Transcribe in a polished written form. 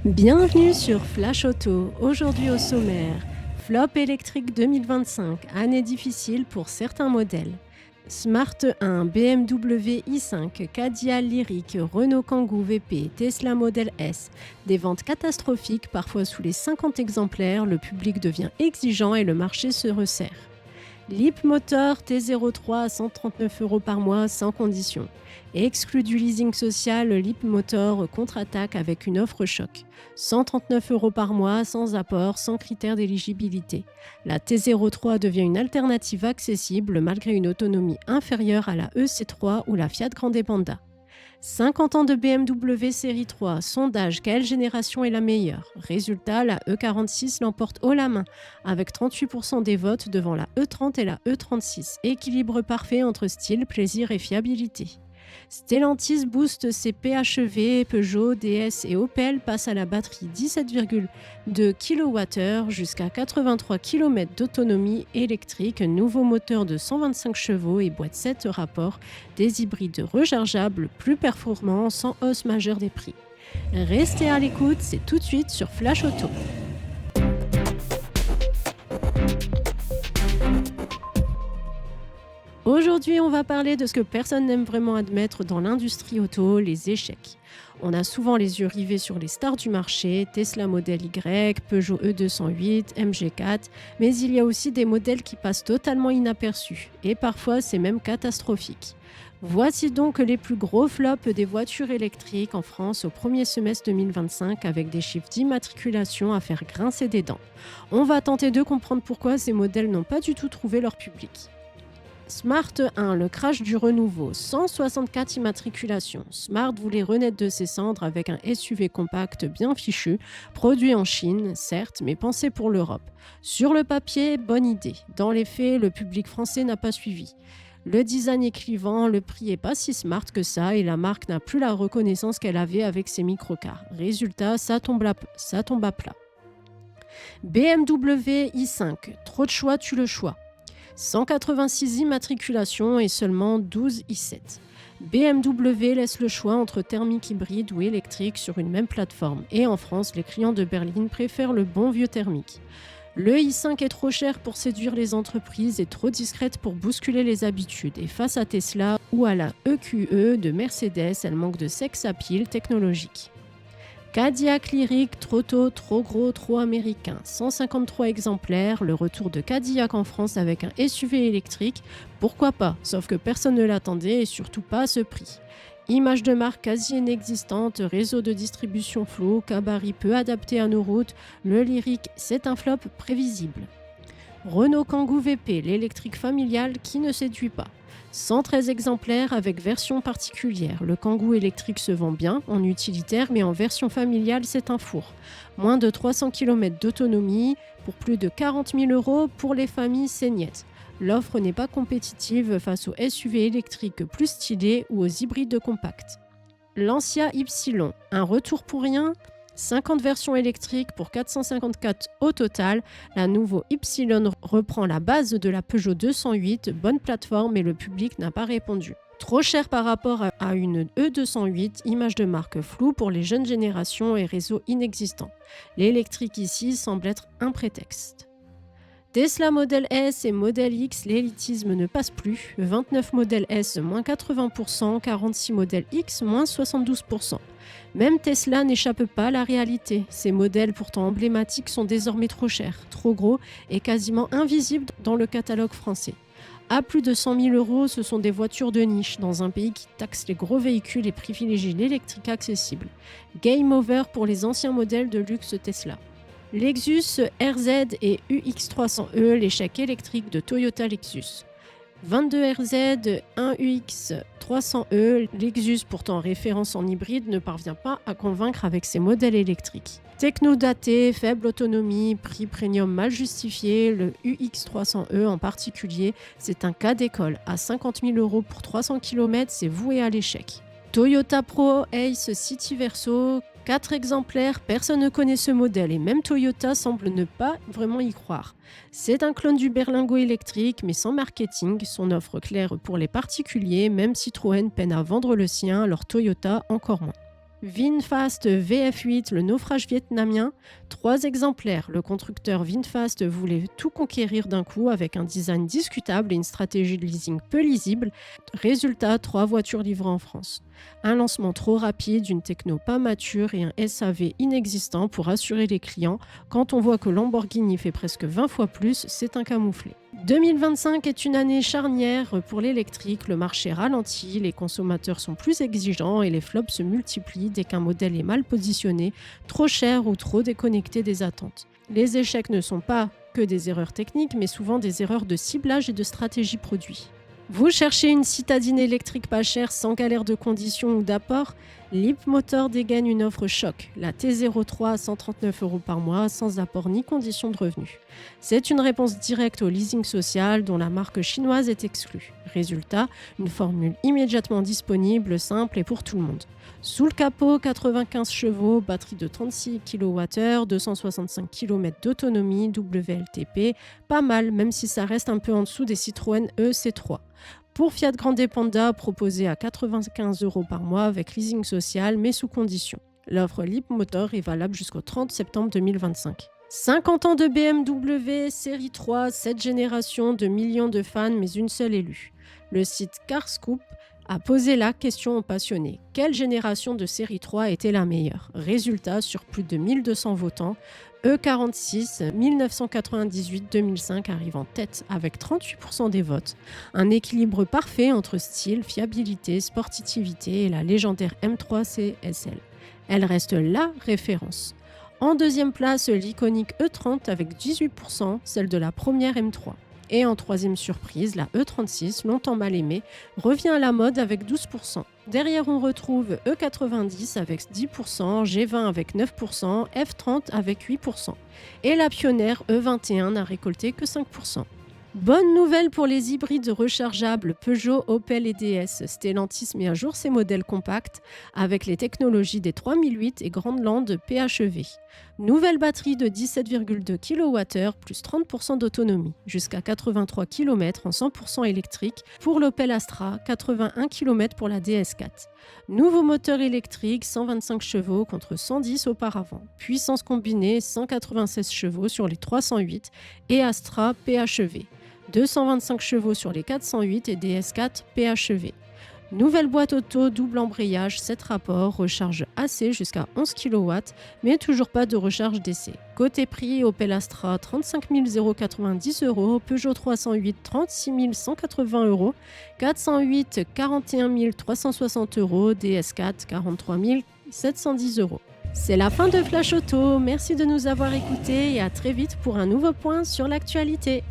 Bienvenue sur Flash Auto. Aujourd'hui au sommaire, flop électrique 2025, année difficile pour certains modèles. Smart 1, BMW i5, Cadillac Lyriq, Renault Kangoo VP, Tesla Model S. Des ventes catastrophiques, parfois sous les 50 exemplaires, le public devient exigeant et le marché se resserre. Leapmotor T03 à 139 € par mois sans condition. Exclu du leasing social, Leapmotor contre-attaque avec une offre choc. 139 € par mois sans apport, sans critères d'éligibilité. La T03 devient une alternative accessible malgré une autonomie inférieure à la EC3 ou la Fiat Grande Panda. 50 ans de BMW série 3, sondage, quelle génération est la meilleure? Résultat, la E46 l'emporte haut la main, avec 38% des votes devant la E30 et la E36. Équilibre parfait entre style, plaisir et fiabilité. Stellantis booste ses PHEV, Peugeot, DS et Opel passent à la batterie 17,2 kWh jusqu'à 83 km d'autonomie électrique, nouveau moteur de 125 chevaux et boîte 7 rapports, des hybrides rechargeables plus performants sans hausse majeure des prix. Restez à l'écoute, c'est tout de suite sur Flash Auto. Aujourd'hui, on va parler de ce que personne n'aime vraiment admettre dans l'industrie auto, les échecs. On a souvent les yeux rivés sur les stars du marché, Tesla Model Y, Peugeot E208, MG4, mais il y a aussi des modèles qui passent totalement inaperçus, et parfois c'est même catastrophique. Voici donc les plus gros flops des voitures électriques en France au premier semestre 2025 avec des chiffres d'immatriculation à faire grincer des dents. On va tenter de comprendre pourquoi ces modèles n'ont pas du tout trouvé leur public. Smart 1, le crash du renouveau, 164 immatriculations. Smart voulait renaître de ses cendres avec un SUV compact bien fichu, produit en Chine, certes, mais pensé pour l'Europe. Sur le papier, bonne idée. Dans les faits, le public français n'a pas suivi. Le design est clivant, le prix est pas si smart que ça et la marque n'a plus la reconnaissance qu'elle avait avec ses microcars. Résultat, ça tombe à plat. BMW i5, trop de choix, tue le choix. 186 immatriculations et seulement 12 i7. BMW laisse le choix entre thermique hybride ou électrique sur une même plateforme. Et en France, les clients de berline préfèrent le bon vieux thermique. Le i5 est trop cher pour séduire les entreprises et trop discrète pour bousculer les habitudes. Et face à Tesla ou à la EQE de Mercedes, elle manque de sex appeal technologique. Cadillac Lyriq, trop tôt, trop gros, trop américain. 153 exemplaires, le retour de Cadillac en France avec un SUV électrique. Pourquoi pas? Sauf que personne ne l'attendait et surtout pas à ce prix. Image de marque quasi inexistante, réseau de distribution flou, gabarit peu adapté à nos routes. Le Lyriq, c'est un flop prévisible. Renault Kangoo VP, l'électrique familial qui ne séduit pas. 113 exemplaires avec version particulière. Le Kangoo électrique se vend bien en utilitaire, mais en version familiale, c'est un four. Moins de 300 km d'autonomie pour plus de 40 000 € pour les familles, c'est niet. L'offre n'est pas compétitive face aux SUV électriques plus stylés ou aux hybrides compacts. Lancia Y, un retour pour rien ? 50 versions électriques pour 454 au total. La nouveau Y reprend la base de la Peugeot 208, bonne plateforme mais le public n'a pas répondu. Trop cher par rapport à une E208, image de marque floue pour les jeunes générations et réseau inexistant. L'électrique ici semble être un prétexte. Tesla Model S et Model X, l'élitisme ne passe plus. 29 Model S, moins 80%, 46 Model X, moins 72%. Même Tesla n'échappe pas à la réalité. Ces modèles pourtant emblématiques sont désormais trop chers, trop gros et quasiment invisibles dans le catalogue français. À plus de 100 000 €, ce sont des voitures de niche dans un pays qui taxe les gros véhicules et privilégie l'électrique accessible. Game over pour les anciens modèles de luxe Tesla. Lexus RZ et UX300e, l'échec électrique de Toyota Lexus. 22 RZ, 1 UX300e, Lexus pourtant référence en hybride ne parvient pas à convaincre avec ses modèles électriques. Techno daté, faible autonomie, prix premium mal justifié, le UX300e en particulier, c'est un cas d'école. À 50 000 € pour 300 km, c'est voué à l'échec. Toyota Pro Ace City Verso, 4 exemplaires, personne ne connaît ce modèle et même Toyota semble ne pas vraiment y croire. C'est un clone du berlingot électrique mais sans marketing, son offre claire pour les particuliers, même Citroën peine à vendre le sien, alors Toyota encore moins. VinFast VF8, le naufrage vietnamien, 3 exemplaires. Le constructeur VinFast voulait tout conquérir d'un coup avec un design discutable et une stratégie de leasing peu lisible. Résultat, 3 voitures livrées en France. Un lancement trop rapide, une techno pas mature et un SAV inexistant pour assurer les clients. Quand on voit que Lamborghini fait presque 20 fois plus, c'est un camouflet. 2025 est une année charnière pour l'électrique, le marché ralentit, les consommateurs sont plus exigeants et les flops se multiplient dès qu'un modèle est mal positionné, trop cher ou trop déconnecté des attentes. Les échecs ne sont pas que des erreurs techniques, mais souvent des erreurs de ciblage et de stratégie produit. Vous cherchez une citadine électrique pas chère sans galère de conditions ou d'apport? Leapmotor dégaine une offre choc, la T03 à 139 € par mois sans apport ni condition de revenu. C'est une réponse directe au leasing social dont la marque chinoise est exclue. Résultat, une formule immédiatement disponible, simple et pour tout le monde. Sous le capot, 95 chevaux, batterie de 36 kWh, 265 km d'autonomie, WLTP, pas mal même si ça reste un peu en dessous des Citroën EC3. Pour Fiat Grande Panda, proposé à 95 € par mois avec leasing social mais sous condition. L'offre Leapmotor est valable jusqu'au 30 septembre 2025. 50 ans de BMW, série 3, 7 générations, de millions de fans mais une seule élue. Le site CarScoop a posé la question aux passionnés. Quelle génération de série 3 était la meilleure? Résultat, sur plus de 1200 votants, E46 1998-2005 arrive en tête avec 38% des votes. Un équilibre parfait entre style, fiabilité, sportivité et la légendaire M3 CSL. Elle reste la référence. En deuxième place, l'iconique E30 avec 18%, celle de la première M3. Et en troisième surprise, la E36, longtemps mal aimée, revient à la mode avec 12%. Derrière, on retrouve E90 avec 10%, G20 avec 9%, F30 avec 8%. Et la pionnière E21 n'a récolté que 5%. Bonne nouvelle pour les hybrides rechargeables Peugeot, Opel et DS. Stellantis met à jour ses modèles compacts avec les technologies des 3008 et Grandland PHEV. Nouvelle batterie de 17,2 kWh plus 30% d'autonomie, jusqu'à 83 km en 100% électrique pour l'Opel Astra, 81 km pour la DS4. Nouveau moteur électrique, 125 chevaux contre 110 auparavant. Puissance combinée, 196 chevaux sur les 308 et Astra PHEV. 225 chevaux sur les 408 et DS4 PHEV. Nouvelle boîte auto, double embrayage, 7 rapports, recharge AC jusqu'à 11 kW, mais toujours pas de recharge DC. Côté prix, Opel Astra 35 090 €, Peugeot 308 36 180 €, 408 41 360 €, DS4 43 710 €. C'est la fin de Flash Auto, merci de nous avoir écoutés et à très vite pour un nouveau point sur l'actualité.